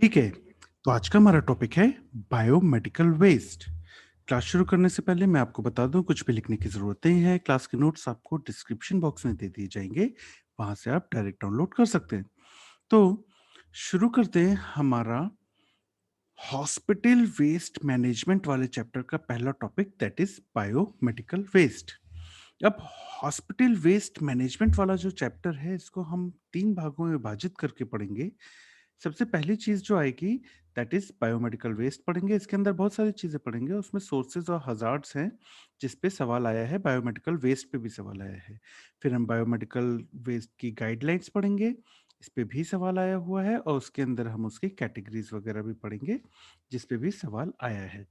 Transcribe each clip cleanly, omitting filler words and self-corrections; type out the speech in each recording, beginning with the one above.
ठीक है, तो आज का हमारा टॉपिक है बायोमेडिकल वेस्ट। क्लास शुरू करने से पहले मैं आपको बता दूं कुछ भी लिखने की ज़रूरत नहीं है। क्लास के नोट्स आपको डिस्क्रिप्शन बॉक्स में दे दिए जाएंगे, वहां से आप डायरेक्ट डाउनलोड कर सकते हैं। तो शुरू करते हैं हमारा हॉस्पिटल वेस्ट मैनेजमेंट वाले चैप्टर का पहला topic, that is biomedical waste. अब हॉस्पिटल वेस्ट मैनेजमेंट वाला जो चैप्टर है इसको हम तीन भागों में विभाजित करके पढ़ेंगे। सबसे पहली चीज जो आएगी दैट इज बायोमेडिकल वेस्ट पढ़ेंगे। इसके अंदर बहुत सारी चीजें पढ़ेंगे, उसमें सोर्सेज और हजार्ड्स हैं जिस पे सवाल आया है, बायोमेडिकल वेस्ट पे भी सवाल आया है। फिर हम बायोमेडिकल वेस्ट की गाइडलाइंस पढ़ेंगे, इस पे भी सवाल आया हुआ है, और उसके अंदर हम उसकी कैटेगरीज वगैरह भी पढ़ेंगे जिस पे भी सवाल आया है।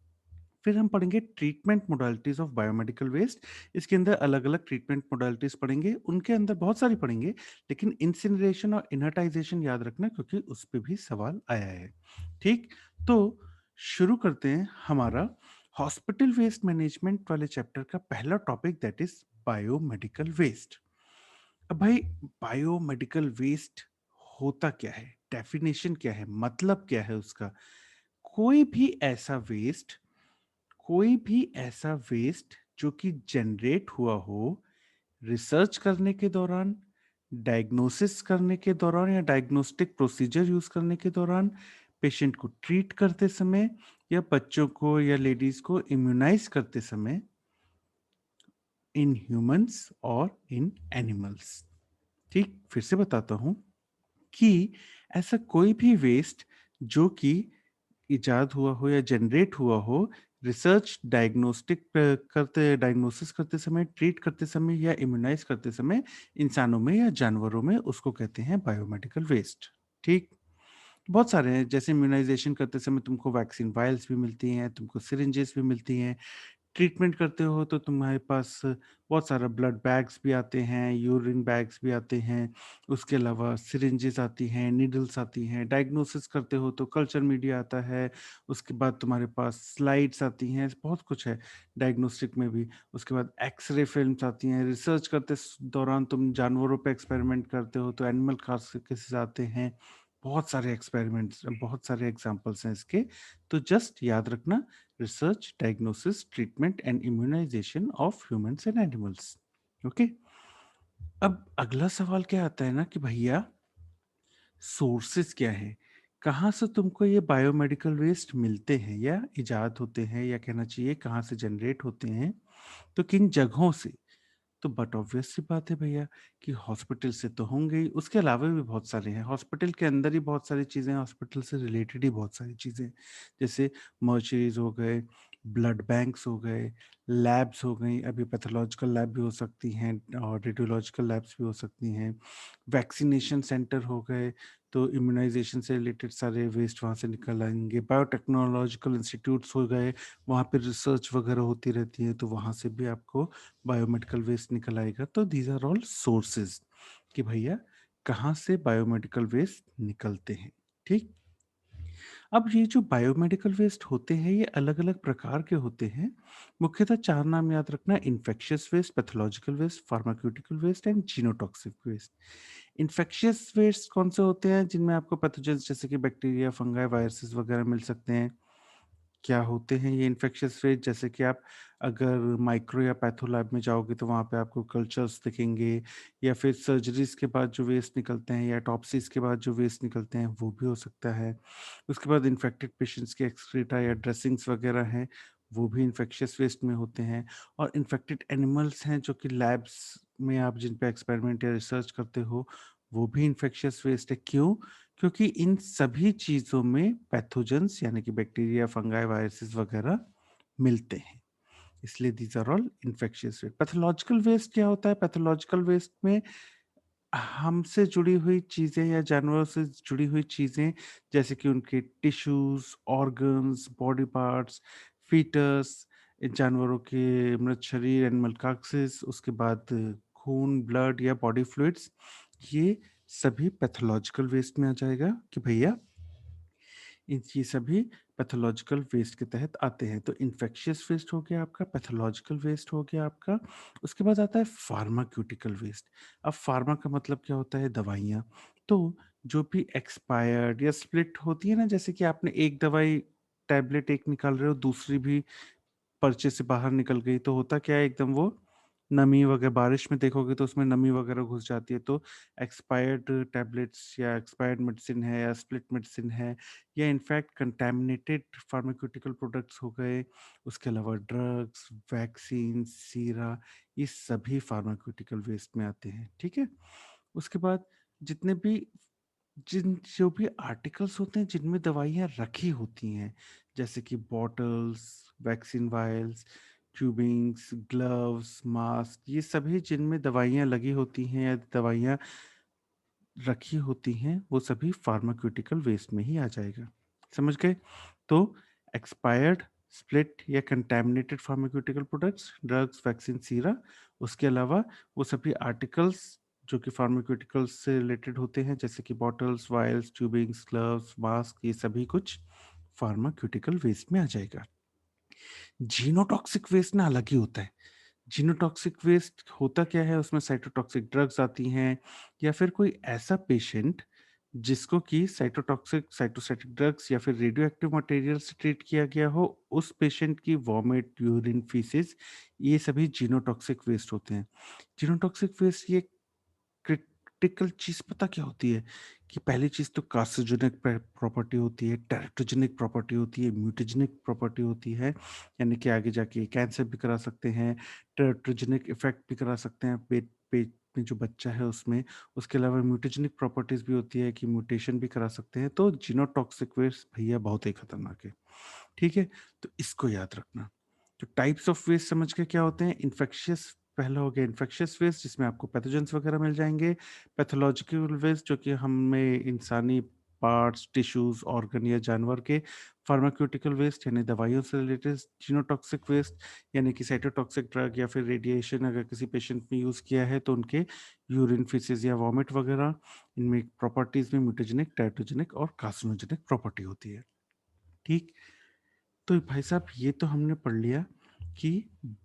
फिर हम पढ़ेंगे treatment modalities of biomedical waste. इसके अंदर अलग अलग ट्रीटमेंट मोडालिटीज पढ़ेंगे, उनके अंदर बहुत सारी पढ़ेंगे, लेकिन इंसिनरेशन और इनर्टाइजेशन याद रखना क्योंकि उस पे भी सवाल आया है। ठीक, तो शुरू करते हैं हमारा हॉस्पिटल वेस्ट मैनेजमेंट वाले चैप्टर का पहला topic, that is biomedical waste. अब भाई, बायोमेडिकल वेस्ट होता क्या है, डेफिनेशन क्या है, मतलब क्या है उसका? कोई भी ऐसा वेस्ट कोई भी ऐसा वेस्ट जो कि जनरेट हुआ हो रिसर्च करने के दौरान, डायग्नोसिस करने के दौरान या डायग्नोस्टिक प्रोसीजर यूज करने के दौरान, पेशेंट को ट्रीट करते समय, या बच्चों को या लेडीज को इम्यूनाइज करते समय, इन ह्यूमंस और इन एनिमल्स। ठीक, फिर से बताता हूं कि ऐसा कोई भी वेस्ट जो कि इजाद हुआ हो या जनरेट हुआ हो रिसर्च डायग्नोसिस करते समय, ट्रीट करते समय या इम्यूनाइज करते समय इंसानों में या जानवरों में, उसको कहते हैं बायोमेडिकल वेस्ट। ठीक, बहुत सारे हैं, जैसे इम्यूनाइजेशन करते समय तुमको वैक्सीन वायल्स भी मिलती हैं, तुमको सिरिंजेस भी मिलती हैं। ट्रीटमेंट करते हो तो तुम्हारे पास बहुत सारा ब्लड बैग्स भी आते हैं, यूरिन बैग्स भी आते हैं, उसके अलावा सिरिंजेस आती हैं, नीडल्स आती हैं। डायग्नोसिस करते हो तो कल्चर मीडिया आता है, उसके बाद तुम्हारे पास स्लाइड्स आती हैं, बहुत कुछ है डायग्नोस्टिक में भी। उसके बाद एक्सरे फिल्म्स आती हैं। रिसर्च करते दौरान तुम जानवरों पे एक्सपेरिमेंट करते हो तो एनिमल केसेस आते हैं। बहुत सारे एक्सपेरिमेंट्स, बहुत सारे एग्जाम्पल्स हैं इसके। तो जस्ट याद रखना, research, diagnosis, treatment and immunization of humans and animals. Okay, अब अगला सवाल क्या आता है ना कि भैया सोर्सेस क्या है, कहाँ से तुमको ये बायोमेडिकल वेस्ट मिलते हैं या इजाद होते हैं, या कहना चाहिए कहाँ से जनरेट होते हैं, तो किन जगहों से? तो बट ऑब्वियस सी बात है भैया कि हॉस्पिटल से तो होंगे ही, उसके अलावा भी बहुत सारे हैं। हॉस्पिटल के अंदर ही बहुत सारी चीज़ें, हॉस्पिटल से रिलेटेड ही बहुत सारी चीज़ें, जैसे मर्चरीज हो गए, ब्लड बैंक्स हो गए, लैब्स हो गई, अभी पैथोलॉजिकल लैब भी हो सकती हैं और रेडियोलॉजिकल लैब्स भी हो सकती हैं, वैक्सीनेशन सेंटर हो गए, तो इम्यूनाइजेशन से रिलेटेड सारे वेस्ट वहाँ से निकल आएंगे। बायोटेक्नोलॉजिकल इंस्टीट्यूट्स हो गए, वहाँ पे रिसर्च वगैरह होती रहती है, तो वहाँ से भी आपको बायोमेडिकल वेस्ट निकल आएगा। तो दीज आर ऑल सोर्सेज कि भैया कहाँ से बायोमेडिकल वेस्ट निकलते हैं। ठीक, अब ये जो बायोमेडिकल वेस्ट होते हैं ये अलग अलग प्रकार के होते हैं। मुख्यतः चार नाम याद रखना: infectious waste, pathological waste, pharmaceutical waste and genotoxic waste. Infectious waste कौन से होते हैं? जिनमें आपको पैथोजेंस जैसे कि बैक्टीरिया, फंगाई, वायरसेस वगैरह मिल सकते हैं। क्या होते हैं ये इन्फेक्शियस वेस्ट? जैसे कि आप अगर माइक्रो या पैथो लैब में जाओगे तो वहाँ पे आपको कल्चर्स दिखेंगे, या फिर सर्जरीज के बाद जो वेस्ट निकलते हैं या टॉप्सीज के बाद जो वेस्ट निकलते हैं वो भी हो सकता है। उसके बाद इन्फेक्टेड पेशेंट्स के एक्सक्रीटा या ड्रेसिंग्स वगैरह हैं, वो भी इन्फेक्शियस वेस्ट में होते हैं। और इन्फेक्टेड एनिमल्स हैं जो कि लैब्स में आप जिन पे एक्सपेरिमेंट या रिसर्च करते हो, वो भी इन्फेक्शियस वेस्ट है। क्यों? क्योंकि इन सभी चीज़ों में पैथोजेंस यानी कि बैक्टीरिया, फंगाई, वायरसेस वगैरह मिलते हैं, इसलिए these are all infectious waste. Pathological waste क्या होता है? पैथोलॉजिकल वेस्ट में हमसे जुड़ी हुई चीज़ें या जानवरों से जुड़ी हुई चीज़ें, जैसे कि उनके tissues, organs, body parts, foetus, जानवरों के मृत शरीर, एनिमल कार्कसेस, उसके बाद खून, ब्लड या बॉडी फ्लूइड्स, ये सभी पैथोलॉजिकल वेस्ट में आ जाएगा कि भैया ये सभी पैथोलॉजिकल वेस्ट के तहत आते हैं। तो इन्फेक्शियस वेस्ट हो गया आपका, पैथोलॉजिकल वेस्ट हो गया आपका। उसके बाद आता है फार्माक्यूटिकल वेस्ट। अब फार्मा का मतलब क्या होता है? दवाइयाँ। तो जो भी एक्सपायर्ड या स्प्लिट होती है ना, जैसे कि आपने एक दवाई टैबलेट एक निकाल रहे हो, दूसरी भी पर्चे से बाहर निकल गई, तो होता क्या है, एकदम वो नमी वगैरह, बारिश में देखोगे तो उसमें नमी वगैरह घुस जाती है। तो एक्सपायर्ड टैबलेट्स या एक्सपायर्ड मेडिसिन है या स्प्लिट मेडिसिन है या इनफैक्ट कंटैमिनेटेड फार्मास्यूटिकल प्रोडक्ट्स हो गए, उसके अलावा ड्रग्स, वैक्सीन, सीरा, ये सभी फार्मास्यूटिकल वेस्ट में आते हैं। ठीक है, उसके बाद जितने भी जिन जो भी आर्टिकल्स होते हैं जिनमें दवाइयाँ रखी होती हैं, जैसे कि bottles, vaccine vials, tubings, gloves, mask, ये सभी जिनमें दवाइयाँ लगी होती हैं या दवाइयाँ रखी होती हैं, वो सभी फार्मास्यूटिकल वेस्ट में ही आ जाएगा। समझ गए? तो एक्सपायर्ड, स्प्लिट या contaminated pharmaceutical products, drugs, vaccine, सीरा, उसके अलावा वो सभी आर्टिकल्स जो कि फार्मास्यूटिकल्स से रिलेटेड होते हैं, जैसे कि bottles, vials, tubings, gloves, mask, ये सभी कुछ फार्मास्यूटिकल वेस्ट में आ जाएगा। जीनोटॉक्सिक वेस्ट ना अलग ही होता है। जीनोटॉक्सिक वेस्ट होता क्या है, उसमें साइटोटॉक्सिक ड्रग्स आती हैं या फिर कोई ऐसा पेशेंट जिसको कि साइटोटॉक्सिक साइटोस्टैटिक ड्रग्स या फिर रेडियो एक्टिव मटेरियल से ट्रीट किया गया हो, उस पेशेंट की वॉमिट, यूरिन, फीसेस, ये सभी जीनोटॉक्सिक वेस्ट होते हैं। जीनोटॉक्सिक वेस्ट ये क्रिटिकल चीज़ पता क्या होती है, कि पहली चीज़ तो कार्सिनोजेनिक प्रॉपर्टी होती है, टेरेटोजेनिक प्रॉपर्टी होती है, म्यूटेजेनिक प्रॉपर्टी होती है, यानी कि आगे जाके कैंसर भी करा सकते हैं, टेरेटोजेनिक इफेक्ट भी करा सकते हैं पेट पेट में जो बच्चा है उसमें। उसके अलावा म्यूटेजेनिक प्रॉपर्टीज भी होती है कि म्यूटेशन भी करा सकते हैं। तो जीनोटॉक्सिक वेस्ट भैया बहुत ही खतरनाक है। ठीक है, तो इसको याद रखना। तो टाइप्स ऑफ वेस्ट समझ के क्या होते हैं, इन्फेक्शियस, पहला हो गया इन्फेक्शियस वेस्ट जिसमें आपको पैथोजेंस वगैरह मिल जाएंगे। पैथोलॉजिकल वेस्ट जो कि हमें इंसानी पार्ट्स, टिश्यूज, ऑर्गन या जानवर के। फार्माक्यूटिकल वेस्ट यानी दवाइयों से रिलेटेड। जीनोटॉक्सिक वेस्ट यानी कि साइटोटॉक्सिक ड्रग या फिर रेडिएशन अगर किसी पेशेंट ने यूज़ किया है तो उनके यूरिन, फीसेस या वॉमिट वगैरह, इनमें प्रॉपर्टीज में म्यूटेजेनिक, टाइटोजेनिक और कार्सिनोजेनिक प्रॉपर्टी होती है। ठीक, तो भाई साहब ये तो हमने पढ़ लिया कि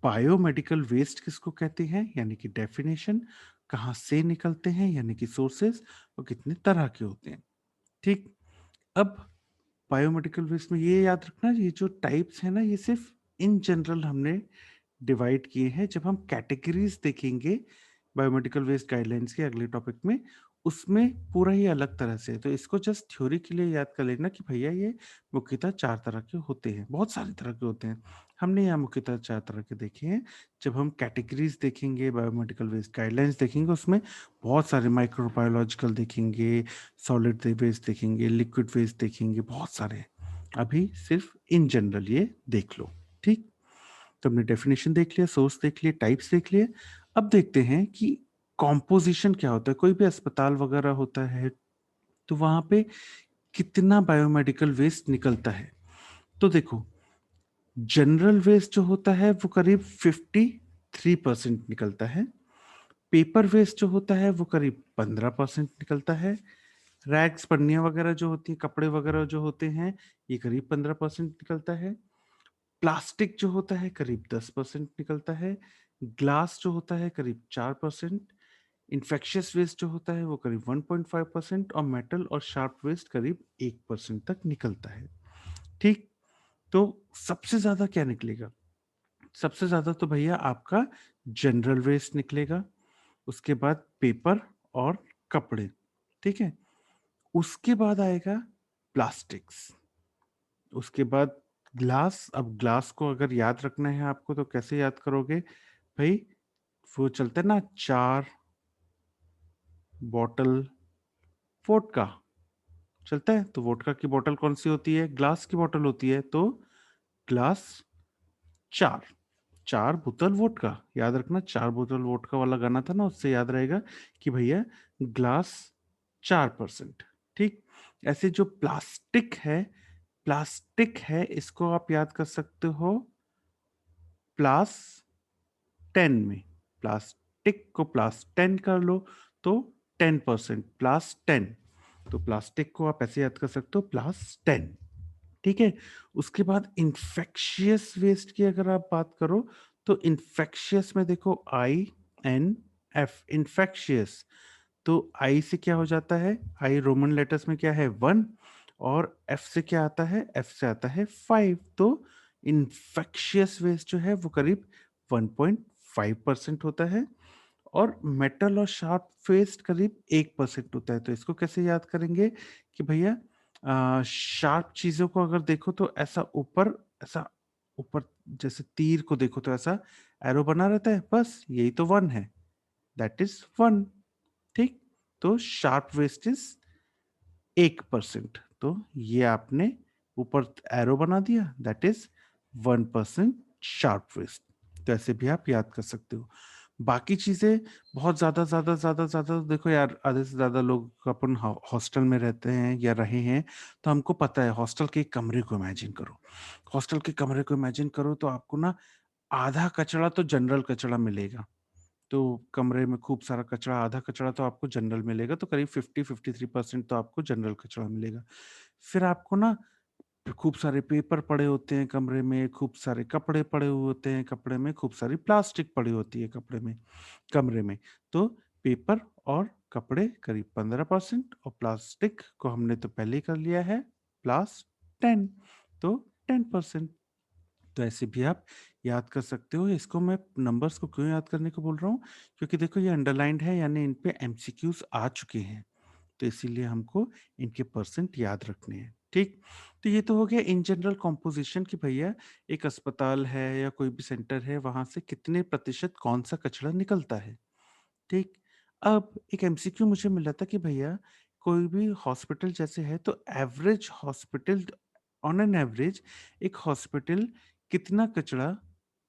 बायोमेडिकल वेस्ट किसको कहते हैं, यानी कि डेफिनेशन, कहाँ से निकलते हैं यानी कि सोर्सेज, और कितने तरह के होते हैं। ठीक, अब बायोमेडिकल वेस्ट में ये याद रखना, ये जो टाइप्स है ना, ये सिर्फ इन जनरल हमने डिवाइड किए हैं। जब हम कैटेगरीज देखेंगे बायोमेडिकल वेस्ट गाइडलाइंस के अगले टॉपिक में, उसमें पूरा ही अलग तरह से है। तो इसको जस्ट थ्योरी के लिए याद कर लेना कि भैया ये मुख्यतः 4 तरह के होते हैं, बहुत सारे तरह के होते हैं। हमने यहाँ मुख्यतः 4 तरह के देखे हैं। जब हम कैटेगरीज देखेंगे, बायोमेडिकल वेस्ट गाइडलाइंस देखेंगे, उसमें बहुत सारे माइक्रोबायोलॉजिकल देखेंगे, सॉलिड वेस्ट देखेंगे, लिक्विड वेस्ट देखेंगे, बहुत सारे हैं। अभी सिर्फ इन जनरल ये देख लो। ठीक, तो हमने डेफिनेशन देख लिया, सोर्स देख लिए, टाइप्स देख लिए। अब देखते हैं कि कॉम्पोजिशन क्या होता है। कोई भी अस्पताल वगैरह होता है तो वहां पे कितना बायोमेडिकल वेस्ट निकलता है। तो देखो, जनरल वेस्ट जो होता है वो करीब 53% निकलता है। पेपर वेस्ट जो होता है वो करीब 15% निकलता है। रैग्स, पन्नियां वगैरह जो होती हैं, कपड़े वगैरह जो होते हैं, ये करीब 15% निकलता है। प्लास्टिक जो होता है करीब 10% निकलता है। ग्लास जो होता है करीब 4%। इन्फेक्शियस वेस्ट जो होता है वो करीब 1.5% और मेटल और शार्प वेस्ट करीब 1% तक निकलता है। ठीक, तो सबसे ज्यादा क्या निकलेगा? सबसे ज्यादा तो भैया आपका जनरल वेस्ट निकलेगा, उसके बाद पेपर और कपड़े। ठीक है, उसके बाद आएगा प्लास्टिक्स, उसके बाद ग्लास। अब ग्लास को अगर याद रखना है आपको तो कैसे याद करोगे भाई? वो चलता है ना, 4 बॉटल वोडका चलता है, तो वोडका की बोतल कौन सी होती है? ग्लास की बोतल होती है। तो ग्लास 4, 4 बोतल वोडका, याद रखना। 4 बोतल वोडका वाला गाना था ना, उससे याद रहेगा कि भैया ग्लास 4%। ठीक, ऐसे जो प्लास्टिक है, प्लास्टिक है, इसको आप याद कर सकते हो प्लस 10 में। प्लास्टिक को प्लस 10 कर लो तो 10%, प्लस 10। तो प्लास्टिक को आप ऐसे याद कर सकते हो +10। ठीक है, उसके बाद इन्फेक्शियस वेस्ट की अगर आप बात करो तो इन्फेक्शियस में देखो INF, इन्फेक्शियस। तो आई से क्या हो जाता है, आई रोमन लेटर्स में क्या है 1, और एफ से क्या आता है, एफ से आता है 5। तो इन्फेक्शियस वेस्ट जो है वो करीब 1.5% होता है, और मेटल और शार्प वेस्ट करीब 1% होता है। तो इसको कैसे याद करेंगे कि भैया शार्प चीजों को अगर देखो तो ऐसा ऊपर जैसे तीर को देखो तो ऐसा एरो बना रहता है, बस यही तो 1 है, दैट इज 1। ठीक, तो शार्प वेस्ट इज 1%। तो ये आपने ऊपर एरो बना दिया, दैट इज 1% शार्प वेस्ट। तो ऐसे भी आप याद कर सकते हो। बाकी चीजें बहुत ज्यादा देखो यार, आधे से ज्यादा लोग अपन हॉस्टल में रहते हैं या रहे हैं, तो हमको पता है हॉस्टल के एक कमरे को इमेजिन करो। हॉस्टल के कमरे को इमेजिन करो तो आपको ना आधा कचरा तो जनरल कचरा मिलेगा। तो कमरे में खूब सारा कचरा, आधा कचरा तो आपको जनरल मिलेगा, तो करीब 50-53% तो आपको जनरल कचरा मिलेगा। फिर आपको ना खूब सारे पेपर पड़े होते हैं कमरे में, खूब सारे कपड़े पड़े हुए होते हैं कपड़े में, खूब सारी प्लास्टिक पड़ी होती है कपड़े में, कमरे में। तो पेपर और कपड़े करीब 15%, और प्लास्टिक को हमने तो पहले ही कर लिया है प्लस 10, तो 10%। तो ऐसे भी आप याद कर सकते हो। इसको मैं नंबर्स को क्यों याद करने को बोल रहा हूँ, क्योंकि देखो ये अंडरलाइंड है, यानी इन पे एमसीक्यूज आ चुके हैं, तो इसीलिए हमको इनके परसेंट याद रखने हैं। ठीक, तो ये तो हो गया इन जनरल कॉम्पोजिशन कि भैया एक अस्पताल है या कोई भी सेंटर है, वहां से कितने प्रतिशत कौन सा कचरा निकलता है। ठीक, अब एक एमसीक्यू मुझे मिला था कि भैया कोई भी हॉस्पिटल जैसे है, तो average hospital, on an average एक हॉस्पिटल कितना कचरा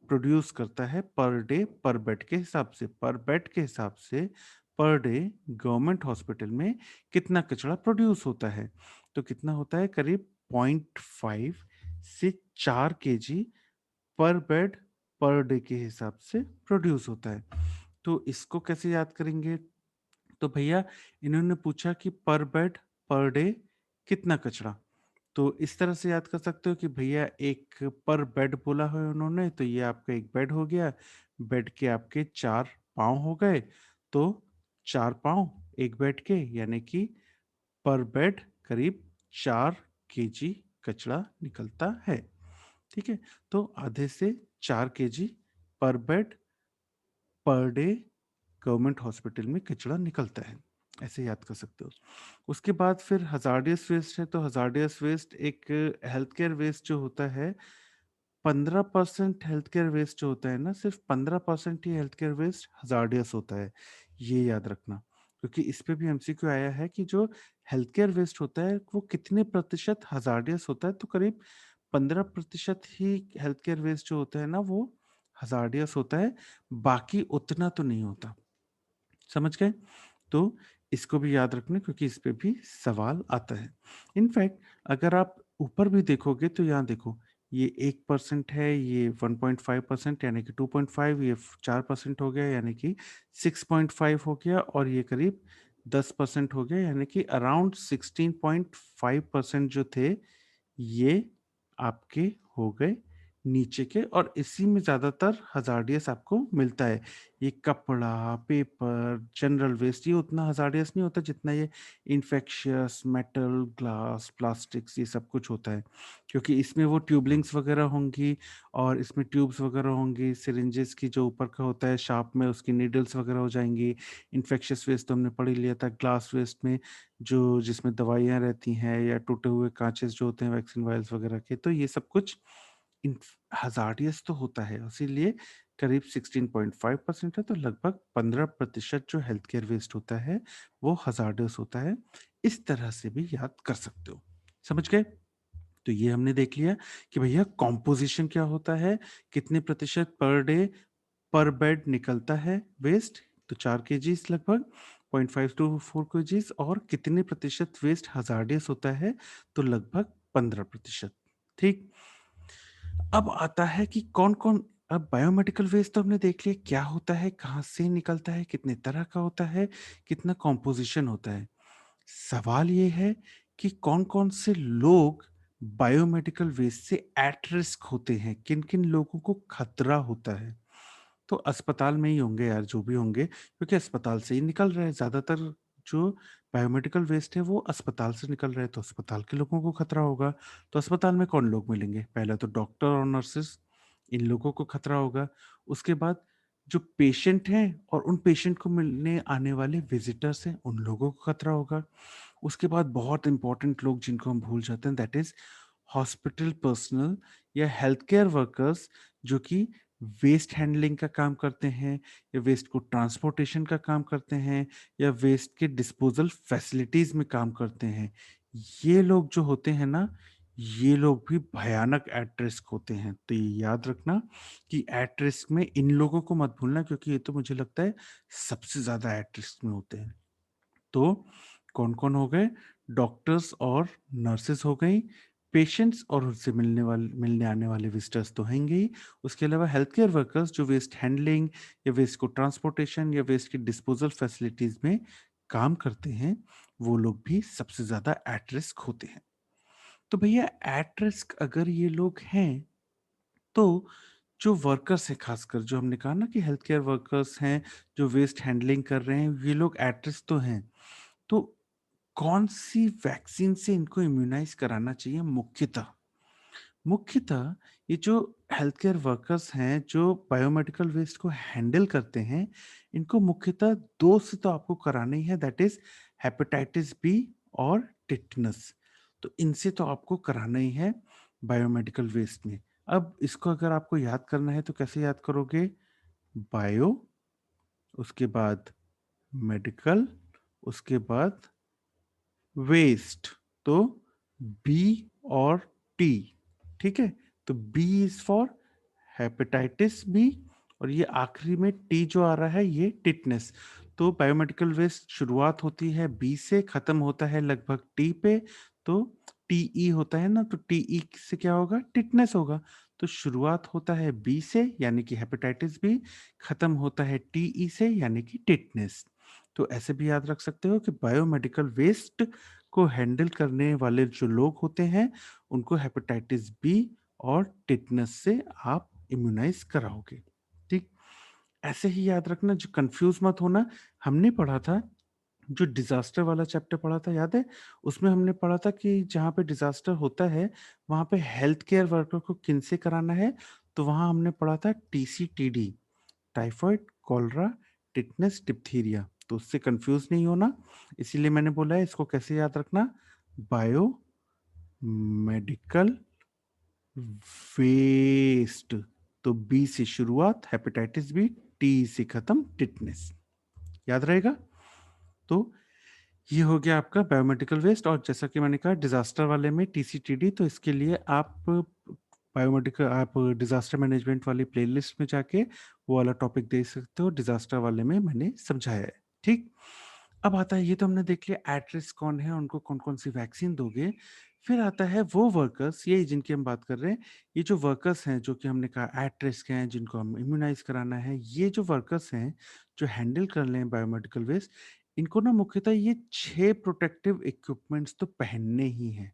प्रोड्यूस करता है पर डे, पर बेड के हिसाब से, पर बेड के हिसाब से पर डे गवर्नमेंट हॉस्पिटल में कितना कचरा प्रोड्यूस होता है। तो कितना होता है, करीब 0.5 से 4 kg पर बेड पर डे के हिसाब से प्रोड्यूस होता है। तो इसको कैसे याद करेंगे, तो भैया इन्होंने पूछा कि पर बेड पर डे कितना कचरा। तो इस तरह से याद कर सकते हो कि भैया एक पर बेड बोला है उन्होंने, तो ये आपका एक बेड हो गया, बेड के आपके 4 पाँव हो गए, तो 4 पाँव एक बेड के, यानी कि पर बेड करीब 4 kg कचरा निकलता है। ठीक है, तो आधे से 4 kg पर bed per day government hospital में कचरा निकलता है, ऐसे याद कर सकते हो। उसके बाद फिर हजार्डियस वेस्ट है, तो हजार्डियस वेस्ट एक हेल्थ केयर वेस्ट जो होता है, 15% हेल्थ केयर वेस्ट जो होता है ना, सिर्फ 15% ही हेल्थ केयर वेस्ट हजार्डियस होता है, ये याद रखना। क्योंकि इस पे भी एमसीक्यू आया है कि जो हेल्थ केयर वेस्ट होता है वो कितने प्रतिशत हजार्डियस होता है, तो करीब 15% ही हेल्थ केयर वेस्ट जो होता है ना वो हजार्डियस होता है, बाकी उतना तो नहीं होता। समझ गए? तो इसको भी याद रखना, क्योंकि इस पे भी सवाल आता है। इनफैक्ट अगर आप ऊपर भी देखोगे तो यहाँ देखो, ये 1% है, ये 1.5% यानी कि 2.5, ये 4% हो गया यानी कि 6.5 हो गया, और ये करीब 10% हो गया यानी कि अराउंड 16.5% जो थे ये आपके हो गए नीचे के, और इसी में ज़्यादातर हज़ार्डियस आपको मिलता है। ये कपड़ा, पेपर, जनरल वेस्ट ये उतना हज़ार्डियस नहीं होता जितना ये इन्फेक्शियस, मेटल, ग्लास, प्लास्टिक्स ये सब कुछ होता है। क्योंकि इसमें वो ट्यूबलिंग्स वगैरह होंगी, और इसमें ट्यूब्स वगैरह होंगी, सिरिंजेस की जो ऊपर का होता है शार्प में उसकी नीडल्स वगैरह हो जाएँगी। इन्फेक्शियस वेस्ट तो हमने पढ़ ही लिया था। ग्लास वेस्ट में जो जिसमें दवाइयाँ रहती हैं, या टूटे हुए काँचेज़ जो होते हैं वैक्सीन वायल्स वगैरह के, तो ये सब कुछ हज़ार्डियस तो होता है, इसीलिए करीब 16.5% है, तो लगभग 15% जो हेल्थ केयर वेस्ट होता है, वो हज़ार्डियस होता है। इस तरह से भी याद कर सकते हो। समझ गए? तो ये हमने देख लिया कि भैया कॉम्पोज़िशन क्या होता है, कितने प्रतिशत पर डे पर बेड निकलता है वेस्ट, तो 4 केजीज़ लगभग, 0.5 टू 4 केजीज़, और कितने प्रतिशत वेस्ट हज़ार्डियस होता है, तो लगभग 15%। ठीक? अब आता है कि कौन-कौन, अब बायोमेडिकल वेस्ट तो हमने देख लिया क्या होता है, कहाँ से निकलता है, कितने तरह का होता है, कितना कॉम्पोज़िशन होता है। सवाल ये है कि कौन-कौन से लोग बायोमेडिकल वेस्ट से एट रिस्क होते हैं, किन-किन लोगों को खतरा होता है। तो अस्पताल में ही होंगे यार, जो भी होंगे, क्योंकि अस्पताल से ही निकल रहे हैं ज़्यादातर। जो बायोमेडिकल वेस्ट है वो अस्पताल से निकल रहा है तो अस्पताल के लोगों को खतरा होगा। तो अस्पताल में कौन लोग मिलेंगे? पहला तो डॉक्टर और नर्सेस, इन लोगों को खतरा होगा। उसके बाद जो पेशेंट हैं और उन पेशेंट को मिलने आने वाले विजिटर्स हैं, उन लोगों को खतरा होगा। उसके बाद बहुत इंपॉर्टेंट लोग जिनको हम भूल जाते हैं, दैट इज़ हॉस्पिटल पर्सनल या हेल्थ केयर वर्कर्स, जो कि वेस्ट हैंडलिंग का काम करते हैं या वेस्ट को ट्रांसपोर्टेशन का काम करते हैं या वेस्ट के डिस्पोजल फैसिलिटीज में काम करते हैं। ये लोग जो होते हैं ना, ये लोग भी भयानक एट रिस्क होते हैं। तो ये याद रखना कि एट रिस्क में इन लोगों को मत भूलना, क्योंकि ये तो मुझे लगता है सबसे ज्यादा एट रिस्क में होते हैं। तो कौन-कौन हो गए? डॉक्टर्स और नर्सेस हो गई, पेशेंट्स और उनसे मिलने आने वाले विज़िटर्स तो हैंगे ही। उसके अलावा हेल्थ केयर वर्कर्स जो वेस्ट हैंडलिंग या वेस्ट को ट्रांसपोर्टेशन या वेस्ट की डिस्पोज़ल फैसिलिटीज़ में काम करते हैं, वो लोग भी सबसे ज़्यादा एट रिस्क होते हैं। तो भैया एट रिस्क अगर ये लोग हैं, तो जो वर्कर्स हैं, खासकर जो हमने कहा ना कि हेल्थ केयर वर्कर्स हैं, जो वेस्ट हैंडलिंग कर रहे हैं, ये लोग एट रिस्क तो हैं। तो कौन-सी वैक्सीन से इनको इम्यूनाइज़ कराना चाहिए मुख्यतः? मुख्यतः ये जो हेल्थ केयर वर्कर्स हैं, जो बायोमेडिकल वेस्ट को हैंडल करते हैं, इनको मुख्यतः 2 से तो आपको कराना ही है, दैट इज़ हेपेटाइटिस बी और टिटनेस। तो इनसे तो आपको कराना ही है बायोमेडिकल वेस्ट में। अब इसको अगर आपको याद करना है तो कैसे याद करोगे? बायो, उसके बाद मेडिकल, उसके बाद वेस्ट, तो बी और टी, ठीक है? तो B is for hepatitis B और ये आखिरी में टी जो आ रहा है ये टिटनेस। तो बायोमेडिकल वेस्ट शुरुआत होती है बी से, खत्म होता है लगभग टी पे। तो टीई होता है ना, तो टीई से क्या होगा? टिटनेस होगा। तो शुरुआत होता है बी से यानी कि हेपेटाइटिस बी, खत्म होता है टीई से यानी कि टिटनेस। तो ऐसे भी याद रख सकते हो कि बायोमेडिकल वेस्ट को हैंडल करने वाले जो लोग होते हैं, उनको हेपेटाइटिस बी और टिटनेस से आप इम्यूनाइज़ कराओगे, ठीक? ऐसे ही याद रखना, जो कन्फ्यूज़ मत होना, हमने पढ़ा था, जो डिज़ास्टर वाला चैप्टर पढ़ा था याद है? उसमें हमने पढ़ा था कि जहाँ पे डिज़ास्टर होता है, वहाँ पे हेल्थ केयर वर्कर को किनसे कराना है? तो वहाँ हमने पढ़ा था टीसीटीडी, टाइफाइड, कॉलरा, टिटनेस, डिप्थीरिया। तो उससे कंफ्यूज नहीं होना, इसीलिए मैंने बोला है इसको कैसे याद रखना? Bio medical waste. तो बी से शुरुआत हेपेटाइटिस बी, टी से खत्म टिटनेस। याद रहेगा? तो ये हो गया आपका बायोमेडिकल वेस्ट। और जैसा कि मैंने कहा डिजास्टर वाले में टीसीटीडी, तो इसके लिए आप बायोमेडिकल आप डिजास्टर मैनेजमेंट वाली प्लेलिस्ट में जाके वो वाला टॉपिक देख सकते हो। डिजास्टर वाले में मैंने समझाया है, ठीक? अब आता है, ये तो हमने देख लिया एट रिस्क कौन है, उनको कौन कौन सी वैक्सीन दोगे। फिर आता है वो वर्कर्स, ये जिनकी हम बात कर रहे हैं, ये जो वर्कर्स हैं जो कि हमने कहा एट रिस्क हैं, जिनको हम इम्यूनाइज कराना है, ये जो वर्कर्स हैं जो हैंडल कर लें बायोमेडिकल वेस्ट, इनको ना मुख्यतः ये 6 प्रोटेक्टिव इक्विपमेंट्स तो पहनने ही हैं।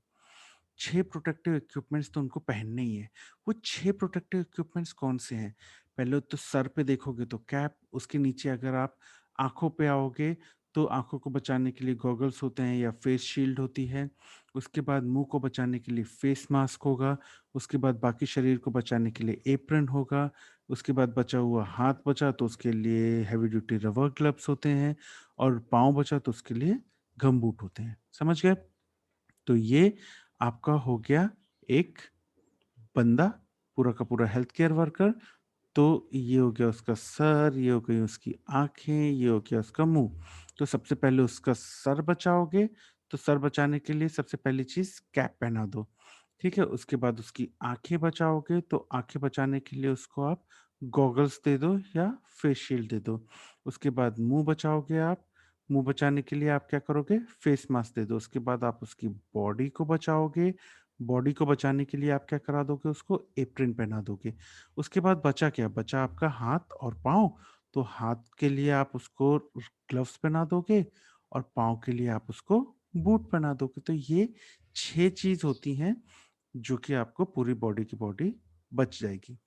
6 प्रोटेक्टिव इक्विपमेंट्स तो उनको पहनने ही है। वो 6 प्रोटेक्टिव इक्विपमेंट्स कौन-से हैं? पहले तो सर पे देखोगे तो कैप, उसके नीचे अगर आप आँखों पे आओगे, तो आँखों को बचाने के लिए गॉगल्स होते हैं या फेस शील्ड होती है। उसके बाद मुँह को बचाने के लिए फेस मास्क होगा। उसके बाद बाकी शरीर को बचाने के लिए एप्रन होगा। उसके बाद बचा हुआ हाथ बचा तो उसके लिए हेवी ड्यूटी रबर ग्लव्स होते हैं और पाँव बचा तो उसके लिए गम बूट होते हैं। समझ गए? तो ये आपका हो गया एक बंदा, पूरा का पूरा हेल्थ केयर वर्कर। तो ये हो गया उसका सर, ये हो गई उसकी आँखें, ये हो गया उसका मुँह। तो सबसे पहले उसका सर बचाओगे, तो सर बचाने के लिए सबसे पहली चीज़ कैप पहना दो, ठीक है? उसके बाद उसकी आँखें बचाओगे, तो आँखें बचाने के लिए उसको आप गॉगल्स दे दो या फेस शील्ड दे दो। उसके बाद मुँह बचाओगे आप, मुँह बचाने के लिए आप क्या करोगे? फेस मास्क दे दो। उसके बाद आप उसकी बॉडी को बचाओगे, बॉडी को बचाने के लिए आप क्या करा दोगे? उसको एप्रन पहना दोगे। उसके बाद बचा क्या? बचा आपका हाथ और पाँव। तो हाथ के लिए आप उसको ग्लव्स पहना दोगे और पाँव के लिए आप उसको बूट पहना दोगे। तो ये 6 चीज़ होती हैं जो कि आपको पूरी बॉडी की बॉडी बच जाएगी।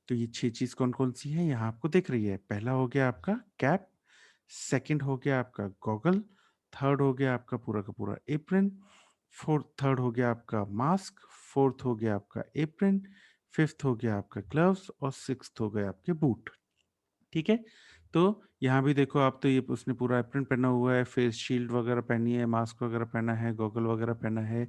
तो ये 6 चीज़ कौन-कौन सी हैं यहाँ आपको दिख रही है। पहला हो गया आपका कैप, सेकंड हो गया आपका गॉगल, थर्ड हो गया आपका पूरा का पूरा एप्रन, फोर्थ थर्ड हो गया आपका मास्क, फोर्थ हो गया आपका एप्रन, फिफ्थ हो गया आपका ग्लव्स और सिक्स्थ हो गए आपके बूट। ठीक है? तो यहाँ भी देखो आप, तो ये उसने पूरा एप्रन पहना हुआ है, फेस शील्ड वगैरह पहनी है, मास्क वगैरह पहना है, गॉगल वगैरह पहना है,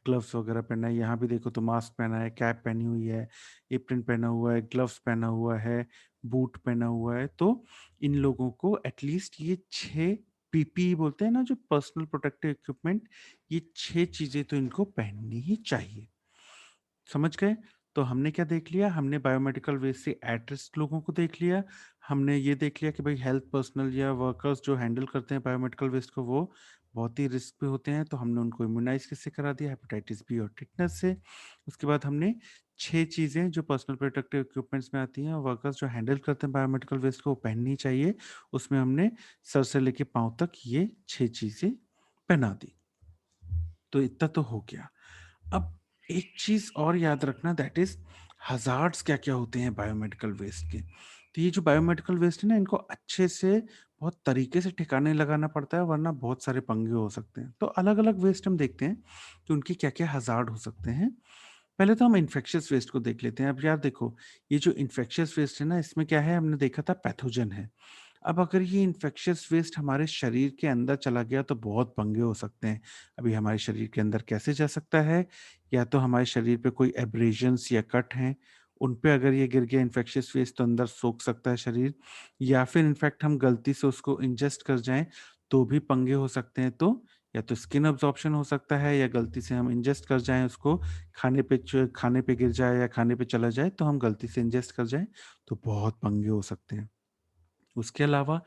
ग्लव्स वगैरह पहना है। यहाँ भी देखो तो मास्क पहना है, कैप पहनी हुई है, एप्रन पहना हुआ है, ग्लव्स पहना हुआ है, बूट पहना हुआ है। तो इन लोगों को एटलीस्ट ये 6 पीपीई बोलते हैं ना, जो पर्सनल प्रोटेक्टिव इक्विपमेंट, ये 6 चीज़ें तो इनको पहननी ही चाहिए। समझ गए? तो हमने क्या देख लिया? हमने बायोमेडिकल वेस्ट से एट रिस्क लोगों को देख लिया। हमने ये देख लिया कि भाई हेल्थ पर्सनल या वर्कर्स जो हैंडल करते हैं बायोमेडिकल वेस्ट को, वो बहुत ही रिस्क पे होते हैं, तो हमने उनको इम्यूनाइज़ किससे करा दिया? हेपेटाइटिस बी और टिटनेस से। उसके बाद हमने 6 चीज़ें जो पर्सनल प्रोटेक्टिव इक्विपमेंट्स में आती हैं, वर्कर्स जो हैंडल करते हैं बायोमेडिकल वेस्ट को, वो पहननी चाहिए। उसमें हमने सर से लेके पाँव तक ये 6 चीज़ें पहना दी। तो इतना तो हो गया। अब एक चीज और याद रखना, दैट इज हजार्ड्स क्या क्या होते हैं बायोमेडिकल वेस्ट के। तो ये जो बायोमेडिकल वेस्ट है ना, इनको अच्छे से बहुत तरीके से ठिकाने लगाना पड़ता है, वरना बहुत सारे पंगे हो सकते हैं। तो अलग अलग वेस्ट हम देखते हैं कि उनके क्या क्या हजार्ड हो सकते हैं। पहले तो हम इन्फेक्शियस वेस्ट को देख लेते हैं। अब यार देखो, ये जो इन्फेक्शियस वेस्ट है ना, इसमें क्या है, हमने देखा था पैथोजन है। अब अगर ये इन्फेक्शियस वेस्ट हमारे शरीर के अंदर चला गया तो बहुत पंगे हो सकते हैं। अभी हमारे शरीर के अंदर कैसे जा सकता है? या तो हमारे शरीर पे कोई एब्रेजन्स या कट हैं, उन पे अगर ये गिर गया इन्फेक्शियस वेस्ट तो अंदर सोख सकता है शरीर, या फिर इनफैक्ट हम गलती से उसको इंजेस्ट कर जाएँ तो भी पंगे हो सकते हैं। तो या तो स्किन अब्ज़ॉर्प्शन हो सकता है, या गलती से हम इंजेस्ट कर जाएँ उसको, खाने पे गिर जाए या खाने पे चला जाए तो हम गलती से इंजेस्ट कर जाएँ, तो बहुत पंगे हो सकते हैं। उसके अलावा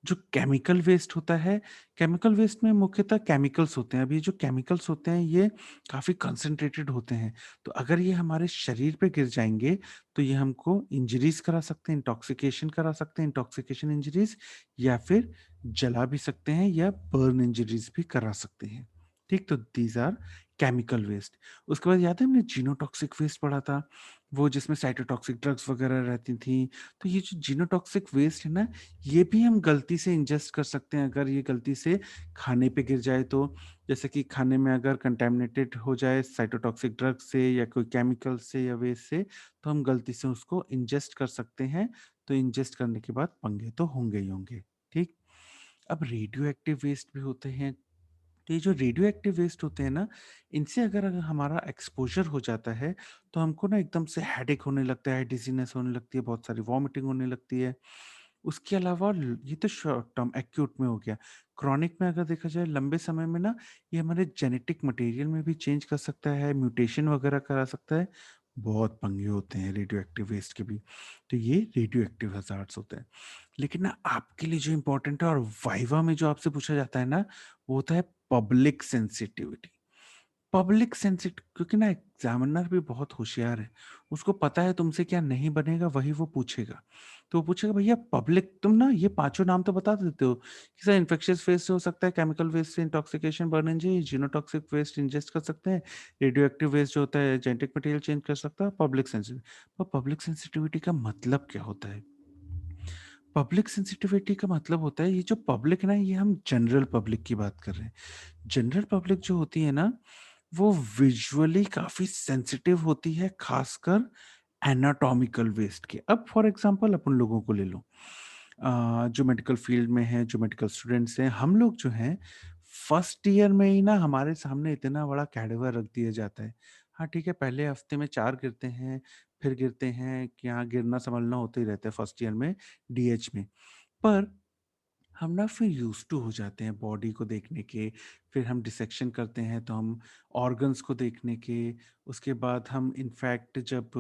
जो केमिकल वेस्ट होता है, केमिकल वेस्ट में मुख्यतः केमिकल्स होते हैं। अब ये जो केमिकल्स होते हैं, ये काफ़ी कंसंट्रेटेड होते हैं। तो अगर ये हमारे शरीर पे गिर जाएँगे, तो ये हमको इंजरीज़ करा सकते हैं, इंटॉक्सिकेशन करा सकते हैं, इंटॉक्सिकेशन इंजरीज़, या फिर जला भी सकते हैं या बर्न इंजरीज़ भी करा सकते हैं। ठीक? तो दीज़ आर केमिकल वेस्ट। उसके बाद याद है हमने जीनोटॉक्सिक वेस्ट पढ़ा था, वो जिसमें साइटोटॉक्सिक ड्रग्स वगैरह रहती थी। तो ये जो जीनोटॉक्सिक वेस्ट है ना, ये भी हम गलती से इंजेस्ट कर सकते हैं, अगर ये गलती से खाने पे गिर जाए तो। जैसे कि खाने में अगर कंटामिनेटेड हो जाए साइटोटॉक्सिक ड्रग से या कोई केमिकल से या वेस्ट से, तो हम गलती से उसको इंजेस्ट कर सकते हैं। तो इंजेस्ट करने के बाद पंगे तो होंगे ही होंगे। ठीक? अब रेडियो एक्टिव वेस्ट भी होते हैं। तो ये जो रेडियो एक्टिव वेस्ट होते हैं ना, इनसे अगर अगर हमारा एक्सपोज़र हो जाता है, तो हमको ना एकदम से हेडेक होने लगता है, डिज़ीनेस होने लगती है, बहुत सारी वॉमिटिंग होने लगती है। उसके अलावा ल ये तो शॉर्ट टर्म एक्यूट में हो गया। क्रॉनिक में अगर देखा जाए लंबे समय में ना, ये हमारे जेनेटिक मटेरियल में भी चेंज कर सकता है, म्यूटेशन वगैरह करा सकता है। बहुत पंगे होते हैं रेडियो एक्टिव वेस्ट के भी। तो ये रेडियो एक्टिव हज़ार्ड्स होते हैं। लेकिन ना आपके लिए जो इम्पोर्टेंट है और वाइवा में जो आपसे पूछा जाता है ना, वो होता है पब्लिक सेंसिटिविटी। पब्लिक सेंसिट क्योंकि ना एग्ज़ामिनर भी बहुत होशियार है। उसको पता है तुमसे क्या नहीं बनेगा, वही वो पूछेगा। तो वो पूछेगा, भैया पब्लिक तुम ना ये पाँचों नाम तो बता देते हो कि सर इन्फेक्शियस वेस्ट से हो सकता है, केमिकल वेस्ट से intoxication, burn injury, genotoxic waste ingest कर सकते हैं, रेडियो एक्टिव वेस्ट जो होता है जेनेटिक मटेरियल चेंज कर सकता है, पब्लिक सेंसिटिव। पर पब्लिक सेंसिटिविटी का मतलब क्या होता है? पब्लिक सेंसिटिविटी का मतलब होता है, ये जो पब्लिक ना, ये हम जनरल पब्लिक की बात कर रहे हैं। जनरल पब्लिक जो होती है ना, वो विजुअली काफ़ी सेंसिटिव होती है, खासकर एनाटॉमिकल वेस्ट के। अब फॉर एग्ज़ाम्पल अपन लोगों को ले लो, जो मेडिकल फील्ड में हैं, जो मेडिकल स्टूडेंट्स हैं, हम लोग जो हैं, फर्स्ट ईयर में ही ना हमारे सामने इतना बड़ा कैडेवर रख दिया जाता है। हाँ, ठीक है, पहले हफ्ते में 4 गिरते हैं, फिर गिरते हैं कि हाँ, गिरना-संभलना होता ही रहता है फर्स्ट ईयर में, डीएच में। पर हम ना फिर यूज़्ड टू हो जाते हैं बॉडी को देखने के, फिर हम डिसेक्शन करते हैं तो हम ऑर्गन्स को देखने के, उसके बाद हम इनफैक्ट जब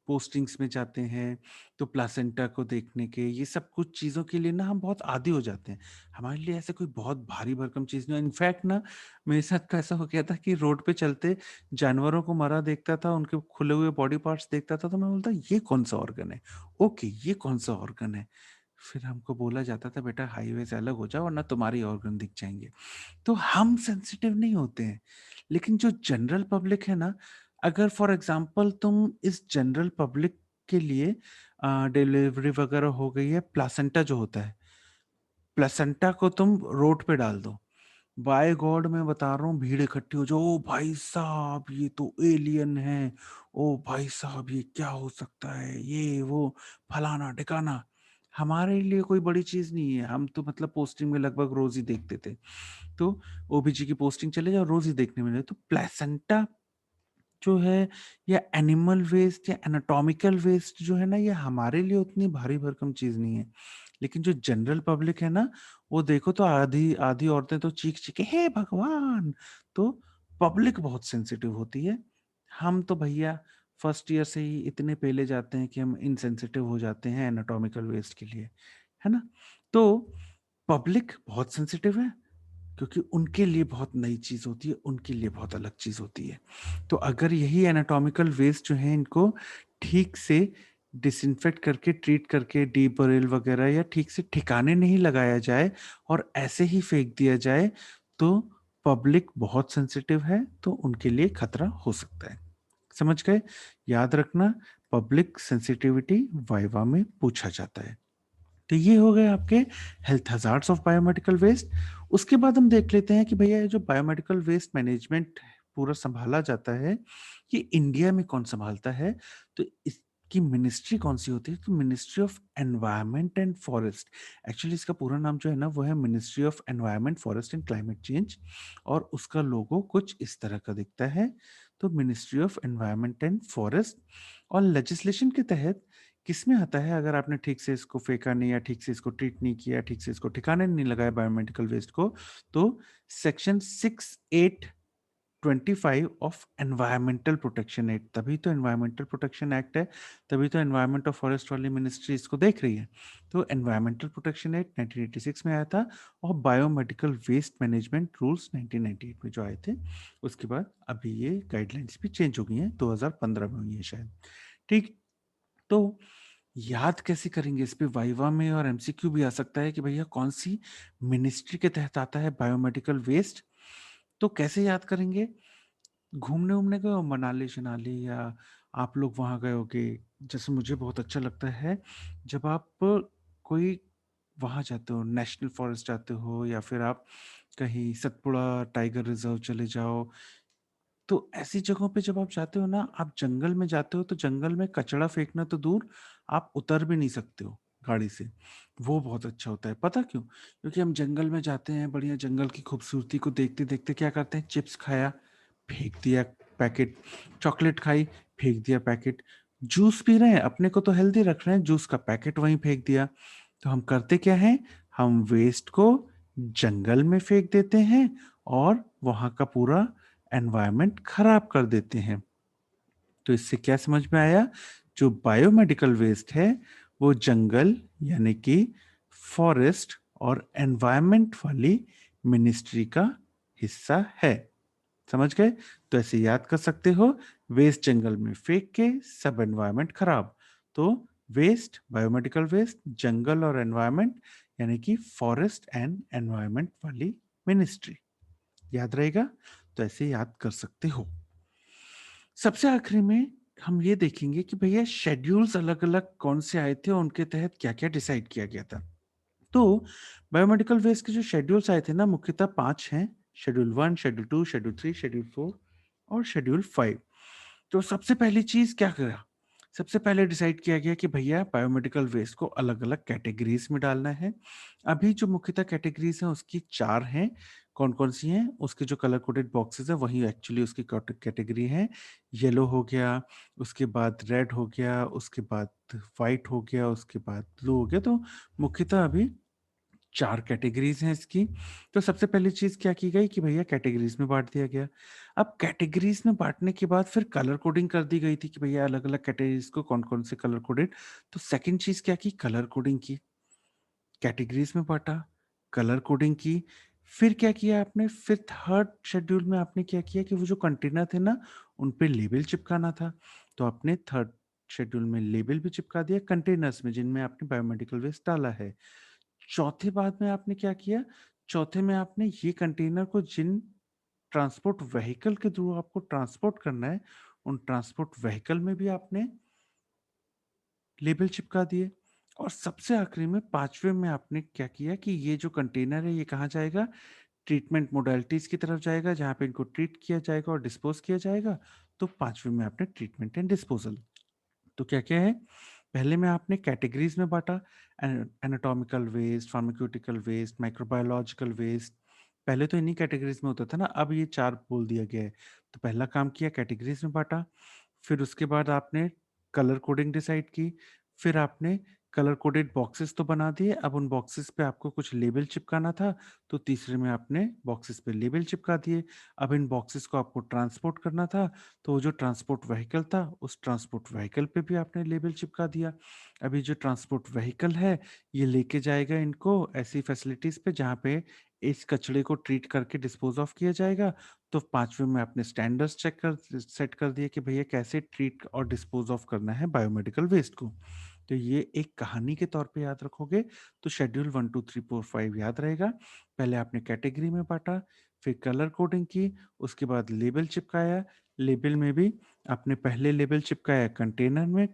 पोस्टिंग्स में जाते हैं तो प्लासेंटा को देखने के, ये सब कुछ चीज़ों के लिए ना हम बहुत आदी हो जाते हैं। हमारे लिए ऐसा कोई बहुत भारी भरकम चीज़ नहीं है। इनफैक्ट ना मेरे साथ तो ऐसा हो गया था कि रोड पे चलते जानवरों को मरा देखता था, उनके खुले हुए बॉडी पार्ट्स देखता था तो मैं बोलता ये कौन-सा ऑर्गन है? ओके, ये कौन-सा ऑर्गन है? फिर हमको बोला जाता था बेटा हाईवे से अलग हो जाओ वरना तुम्हारे ही ऑर्गन दिख जाएँगे। तो हम सेंसिटिव नहीं होते हैं। लेकिन जो जनरल पब्लिक है ना, अगर फॉर एग्ज़ाम्पल तुम इस जनरल पब्लिक के लिए डिलीवरी वगैरह हो गई है, प्लासेंटा जो होता है, प्लेसेंटा को तुम रोड पे डाल दो। बाय गॉड मैं बता रहा हूँ, भीड़ इकट्ठी हो जाओ, ओ भाई साहब ये तो एलियन है, ओ भाई साहब ये क्या हो सकता है, ये वो फलाना ढिकाना। हमारे लिए कोई बड़ी चीज नहीं है, हम तो मतलब पोस्टिंग में लगभग रोज ही देखते थे। तो ओबीजी की पोस्टिंग चले जाओ, रोज ही देखने मिले। तो प्लेसेंटा जो है, या एनिमल वेस्ट या एनाटॉमिकल वेस्ट जो है ना, ये हमारे लिए उतनी भारी भरकम चीज नहीं है। लेकिन जो जनरल पब्लिक है ना, वो देखो तो आधी आधी औरतें तो चीख चीख के हे भगवान। तो पब्लिक बहुत सेंसिटिव होती है। हम तो भैया फर्स्ट ईयर से ही इतने पहले जाते हैं कि हम इनसेंसिटिव हो जाते हैं एनाटॉमिकल वेस्ट के लिए, है ना। तो पब्लिक बहुत सेंसिटिव है, क्योंकि उनके लिए बहुत नई चीज होती है, उनके लिए बहुत अलग चीज होती है। तो अगर यही एनाटॉमिकल वेस्ट जो है, इनको ठीक से डिसइंफेक्ट करके, ट्रीट करके, डीबरेल वगैरह, या ठीक से ठिकाने नहीं लगाया जाए और ऐसे ही फेंक दिया जाए, तो पब्लिक बहुत सेंसिटिव है, तो उनके लिए खतरा हो सकता है। समझ गए? याद रखना, पब्लिक सेंसिटिविटी वाइवा में पूछा जाता है। तो ये हो गए आपके health hazards of biomedical waste. उसके बाद हम देख लेते हैं कि भैया ये जो बायोमेडिकल वेस्ट मैनेजमेंट पूरा संभाला जाता है, ये इंडिया में कौन संभालता है? तो इसकी मिनिस्ट्री कौन सी होती है? तो ministry of environment and forest. Actually इसका पूरा नाम जो है ना, वो है ministry of environment, forest and climate change, और उसका लोगो कुछ इस तरह का दिखता है। तो ministry of environment and forest, और लेजिस्लेशन के तहत किसमें आता है? अगर आपने ठीक से इसको फेंका नहीं, या ठीक से इसको ट्रीट नहीं किया, ठीक से इसको ठिकाने नहीं लगाया बायोमेडिकल वेस्ट को, तो section 6825 of environmental protection act, तभी तो एनवायरमेंटल प्रोटेक्शन एक्ट है, तभी तो एनवायरमेंट और फॉरेस्ट वाली मिनिस्ट्री इसको देख रही है। तो एनवायरमेंटल प्रोटेक्शन एक्ट 1986 में आया था, और बायोमेडिकल वेस्ट मैनेजमेंट रूल्स 1998 में जो आए थे। उसके बाद अभी ये गाइडलाइंस भी चेंज हो गई हैं, 2015 में हुई है शायद। ठीक। तो याद कैसे करेंगे इस पे? वाइवा में और एमसीक्यू भी आ सकता है कि भैया कौन सी मिनिस्ट्री के तहत आता है बायोमेडिकल वेस्ट। तो कैसे याद करेंगे? घूमने उमने गए हो मनाली शनाली, या आप लोग वहां गए होगे, जैसे मुझे बहुत अच्छा लगता है जब आप कोई वहां जाते हो, नेशनल फॉरेस्ट जाते हो, या फिर आप कहीं सतपुड़ा टाइगर रिजर्व चले जाओ। तो ऐसी जगहों पे जब आप जाते हो ना, आप जंगल में जाते हो, तो जंगल में कचरा फेंकना तो दूर, आप उतर भी नहीं सकते हो गाड़ी से। वो बहुत अच्छा होता है, पता क्यों? क्योंकि हम जंगल में जाते हैं, बढ़िया जंगल की खूबसूरती को देखते देखते क्या करते हैं, चिप्स खाया, फेंक दिया पैकेट, चॉकलेट खाई, फेंक दिया पैकेट, जूस पी रहे हैं, अपने को तो हेल्दी रख रहे हैं, जूस का पैकेट वहीं फेंक दिया। तो हम करते क्या हैं? हम वेस्ट को जंगल में फेंक देते हैं, और वहां का पूरा एनवायरनमेंट खराब कर देते हैं। तो इससे क्या समझ में आया? जो बायोमेडिकल वेस्ट है, वो जंगल यानी कि फॉरेस्ट और एनवायरनमेंट वाली मिनिस्ट्री का हिस्सा है। समझ गए? तो ऐसे याद कर सकते हो, वेस्ट जंगल में फेंक के सब एनवायरनमेंट खराब। तो वेस्ट, बायोमेडिकल वेस्ट, जंगल और एनवायरनमेंट, यानी कि फॉरेस्ट एंड एनवायरनमेंट वाली मिनिस्ट्री। याद रहेगा? तो ऐसे याद कर सकते हो। सबसे आखिरी में हम ये देखेंगे कि भैया शेड्यूल्स अलग अलग कौन से आए थे और उनके तहत क्या क्या डिसाइड किया गया था। तो बायोमेडिकल वेस्ट के जो शेड्यूल्स आए थे ना, मुख्यतः 5 हैं। शेड्यूल 1, शेड्यूल 2, शेड्यूल 3, शेड्यूल 4 और शेड्यूल 5। तो सबसे पहली चीज क्या करा? सबसे पहले डिसाइड किया गया कि भैया बायोमेडिकल वेस्ट को अलग अलग कैटेगरीज में डालना है। अभी जो मुख्यतः कैटेगरीज हैं उसकी 4 हैं। कौन कौन सी हैं? उसके जो कलर कोडेड बॉक्सेस है वही एक्चुअली उसकी कैटेगरी है। येलो हो गया, उसके बाद रेड हो गया, उसके बाद व्हाइट हो गया, उसके बाद ब्लू हो गया। तो मुख्यतः अभी 4 कैटेगरीज हैं इसकी। तो सबसे पहली चीज क्या की गई कि भैया कैटेगरीज में बांट दिया गया। अब कैटेगरीज में बांटने के बाद फिर कलर कोडिंग कर दी गई थी कि भैया अलग अलग कैटेगरीज को कौन कौन से कलर कोडेड। तो सेकंड चीज क्या की? कलर कोडिंग की। कैटेगरीज में बांटा, कलर कोडिंग की। फिर क्या किया आपने? फिर थर्ड शेड्यूल में आपने क्या किया कि वो जो कंटेनर थे ना, उन पे लेबल चिपकाना था। तो आपने थर्ड शेड्यूल में लेबल भी चिपका दिया कंटेनर्स में जिनमें आपने बायोमेडिकल वेस्ट डाला है। चौथे बाद में आपने क्या किया? चौथे में आपने ये कंटेनर को जिन ट्रांसपोर्ट व्हीकल के थ्रू आपको ट्रांसपोर्ट करना है, उन ट्रांसपोर्ट व्हीकल में भी आपने लेबल चिपका दिए। और सबसे आखिरी में 5वें में आपने क्या किया कि ये जो कंटेनर है ये कहाँ जाएगा? ट्रीटमेंट मोडालिटीज़ की तरफ जाएगा, जहाँ पे इनको ट्रीट किया जाएगा और डिस्पोज़ किया जाएगा। तो 5वें में आपने ट्रीटमेंट एंड डिस्पोज़ल। तो क्या-क्या है? पहले में आपने कैटेगरीज़ में बाँटा, anatomical waste, pharmaceutical waste, microbiological waste. पहले तो इन्हीं कैटेगरीज़ में होता था ना, अब ये 4 बोल दिया गया है। तो पहला काम किया, कैटेगरीज़ में बाँटा, फिर उसके बाद आपने कलर कोडिंग डिसाइड की, फिर आपने कलर कोडेड बॉक्सेस तो बना दिए, अब उन बॉक्सेस पे आपको कुछ लेबल चिपकाना था, तो तीसरे में आपने बॉक्सेस पे लेबल चिपका दिए। अब इन बॉक्सेस को आपको ट्रांसपोर्ट करना था, तो वो जो ट्रांसपोर्ट व्हीकल था, उस ट्रांसपोर्ट व्हीकल पे भी आपने लेबल चिपका दिया। अब ये जो ट्रांसपोर्ट व्हीकल है, ये लेके जाएगा इनको ऐसी फैसिलिटीज़ पे जहाँ पे इस कचरे को ट्रीट करके डिस्पोज़ ऑफ किया जाएगा। तो 5वें में आपने स्टैंडर्ड्स सेट कर दिए कि भैया कैसे ट्रीट और डिस्पोज़ ऑफ करना है बायोमेडिकल वेस्ट को। तो ये एक कहानी के तौर पे याद रखोगे, तो शेड्यूल 1, 2, 3, 4, 5 याद रहेगा। पहले आपने कैटेगरी में बाँटा, फिर कलर कोडिंग की, उसके बाद लेबल चिपकाया। लेबल में भी आपने पहले लेबल चिपकाया कंटेनर में,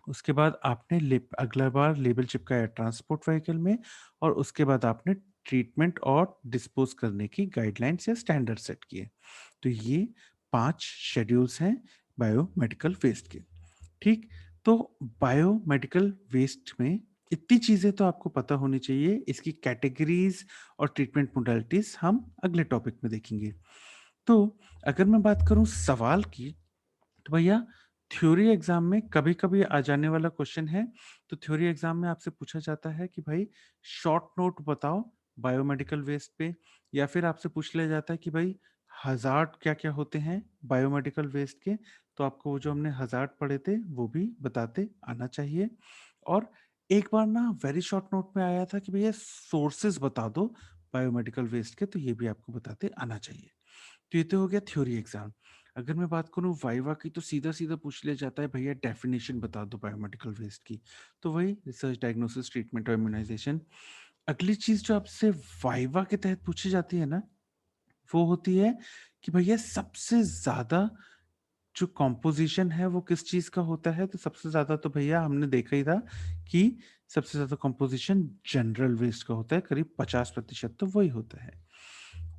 उसके बाद आपने अगला बार लेबल चिपकाया ट्रांसपोर्ट व्हीकल में, और उसके बाद आपने ट्रीटमेंट और डिस्पोज़ करने की गाइडलाइंस या स्टैंडर्ड सेट किए। तो ये 5 शेड्यूल्स हैं बायोमेडिकल वेस्ट के। ठीक? तो बायोमेडिकल वेस्ट में इतनी चीज़ें तो आपको पता होनी चाहिए, इसकी कैटेगरीज़ और ट्रीटमेंट मोडालिटीज़ हम अगले टॉपिक में देखेंगे। तो अगर मैं बात करूँ सवाल की, तो भैया थ्योरी एग्ज़ाम में कभी-कभी आ जाने वाला क्वेश्चन है। तो थ्योरी एग्ज़ाम में आपसे पूछा जाता है कि भाई शॉर्ट नोट बताओ बायोमेडिकल वेस्ट पे, या फिर आपसे पूछ लिया जाता है कि भाई हज़ार्ड क्या-क्या होते हैं बायोमेडिकल वेस्ट के। तो आपको वो जो हमने हज़ार्ड पढ़े थे वो भी बताते आना चाहिए। और एक बार ना वेरी शॉर्ट नोट में आया था कि भैया सोर्सेज़ बता दो बायोमेडिकल वेस्ट के, तो ये भी आपको बताते आना चाहिए। तो ये तो हो गया थ्योरी एग्जाम। अगर मैं बात करूँ वाइवा की, तो सीधा-सीधा पूछ लिया जाता है भैया डेफिनिशन बता दो बायोमेडिकल वेस्ट की। तो वही रिसर्च, डायग्नोसिस, ट्रीटमेंट और इम्यूनाइज़ेशन। अगली चीज़ जो आपसे वाइवा के तहत पूछी जाती है ना, वो होती है कि भैया सबसे ज़्यादा जो कॉम्पोज़िशन है वो किस चीज़ का होता है? तो सबसे ज़्यादा तो भैया हमने देखा ही था कि सबसे ज़्यादा कॉम्पोज़िशन जनरल वेस्ट का होता है, करीब 50% तो वही होता है।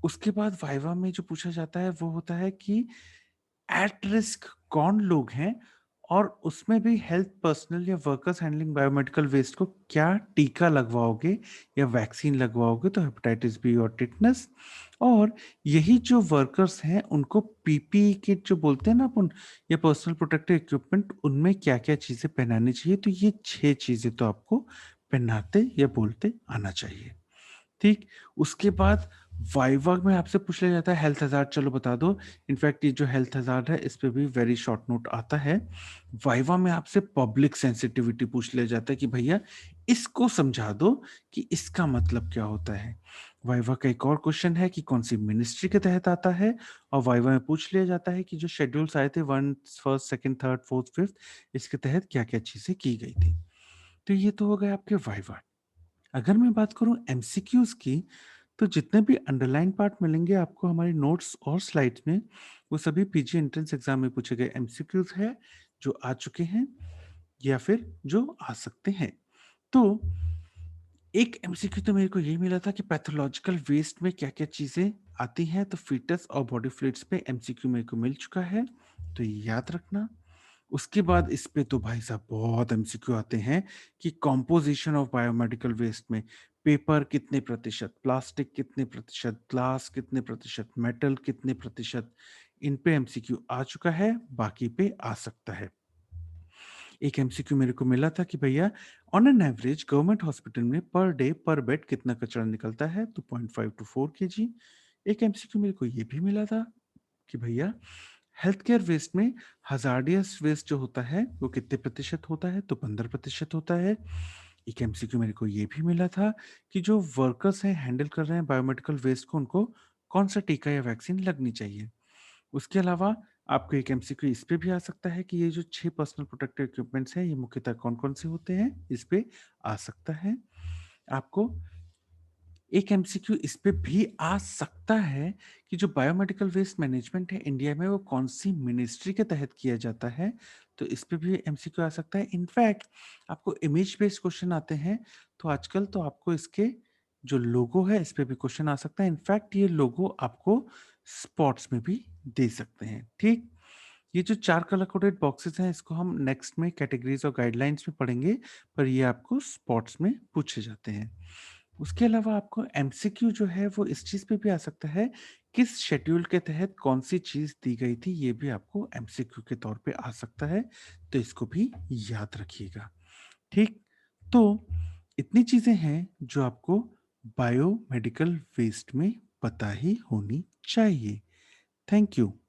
उसके बाद वाइवा में जो पूछा जाता है वो होता है कि एट रिस्क कौन लोग हैं, और उसमें भी हेल्थ पर्सनल या वर्कर्स हैंडलिंग बायोमेडिकल वेस्ट को क्या टीका लगवाओगे या वैक्सीन लगवाओगे, तो हेपेटाइटिस बी और टिटनेस। और यही जो वर्कर्स हैं उनको पीपीई किट जो बोलते हैं ना अपन, या पर्सनल प्रोटेक्टिव इक्विपमेंट, उनमें क्या क्या चीज़ें पहनानी चाहिए। तो ये 6 चीज़ें तो आपको पहनाते या बोलते आना चाहिए। ठीक? उसके बाद वाइवा में आपसे पूछ लिया जाता है हेल्थ हज़ार्ड, चलो बता दो। इनफैक्ट ये जो हेल्थ हज़ार्ड है इस पे भी वेरी शॉर्ट नोट आता है। वाइवा में आपसे पब्लिक सेंसिटिविटी पूछ लिया जाता है कि भैया इसको समझा दो कि इसका मतलब क्या होता है। वाइवा का एक और क्वेश्चन है कि कौन-सी मिनिस्ट्री के तहत आता है, और वाइवा में पूछ लिया जाता है कि जो शेड्यूल्स आए थे 1 first, second, third, fourth, fifth, इसके तहत क्या-क्या चीज़ें की गई थी। तो ये तो हो गए आपके वाइवा। अगर मैं बात करूँ एमसीक्यूज़ की, तो जितने भी अंडरलाइन पार्ट मिलेंगे आपको हमारी नोट्स और स्लाइड्स में, वो सभी पीजी एंट्रेंस एग्ज़ाम में पूछे गए एमसीक्यूज़ हैं, जो आ चुके हैं या फिर जो आ सकते हैं। तो एक एमसीक्यू तो मेरे को ये मिला था कि पैथोलॉजिकल वेस्ट में क्या-क्या चीज़ें आती हैं, तो फीटस और बॉडी फ्लूइड्स पे एमसीक्यू मेरे को मिल चुका है, तो ये याद रखना। उसके बाद इस पे तो भाई साहब बहुत एमसीक्यू आते हैं कि कंपोजिशन ऑफ बायोमेडिकल वेस्ट में पेपर कितने प्रतिशत, प्लास्टिक कितने प्रतिशत, ग्लास कितने प्रतिशत, मेटल कितने प्रतिशत, इन पे एमसीक्यू आ चुका है, बाकी पे आ सकता है। एक एमसीक्यू मेरे को मिला था कि भैया on an average government hospital में पर डे पर बेड कितना कचरा निकलता है, तो 0.5 टू 4 केजी। एक एमसीक्यू मेरे को ये भी मिला था कि भैया हेल्थ केयर वेस्ट में हज़ार्डियस वेस्ट जो होता है, वो कितने प्रतिशत होता है? तो 15% होता है। एक एमसीक्यू मेरे को ये भी मिला था कि जो वर्कर्स हैं, हैंडल कर रहे हैं बायोमेडिकल वेस्ट को, उनको कौन-सा टीका या वैक्सीन लगनी चाहिए। उसके अलावा आपको एक एमसीक्यू इस पे भी आ सकता है कि ये जो 6 पर्सनल प्रोटेक्टिव इक्विपमेंट्स हैं, ये मुख्यतः कौन-कौन से होते हैं? इस पे आ सकता है। आपको एक एमसीक्यू इस पे भी आ सकता है कि जो बायोमेडिकल वेस्ट मैनेजमेंट है इंडिया में, वो कौन-सी मिनिस्ट्री के तहत किया जाता है, तो इस पे भी एमसीक्यू आ सकता है। इनफैक्ट आपको इमेज बेस्ड क्वेश्चन आते हैं, तो आजकल तो आपको इसके जो लोगो है इस पे भी क्वेश्चन आ सकता है। इनफैक्ट ये लोगो आपको स्पॉट्स में भी दे सकते हैं, ठीक? ये जो 4 कलर कोडेड बॉक्सेस हैं इसको हम नेक्स्ट में कैटेगरीज और गाइडलाइंस में पढ़ेंगे, पर ये आपको स्पॉट्स में पूछे जाते हैं। उसके अलावा आपको एमसीक्यू जो है वो इस चीज़ पे भी आ सकता है, किस शेड्यूल के तहत कौन-सी चीज़ दी गई थी, ये भी आपको एमसीक्यू के तौर पे आ सकता है, तो इसको भी याद रखिएगा, ठीक? तो इतनी चीज़ें हैं जो आपको बायोमेडिकल वेस्ट में पता ही होनी चाहिए। Thank you.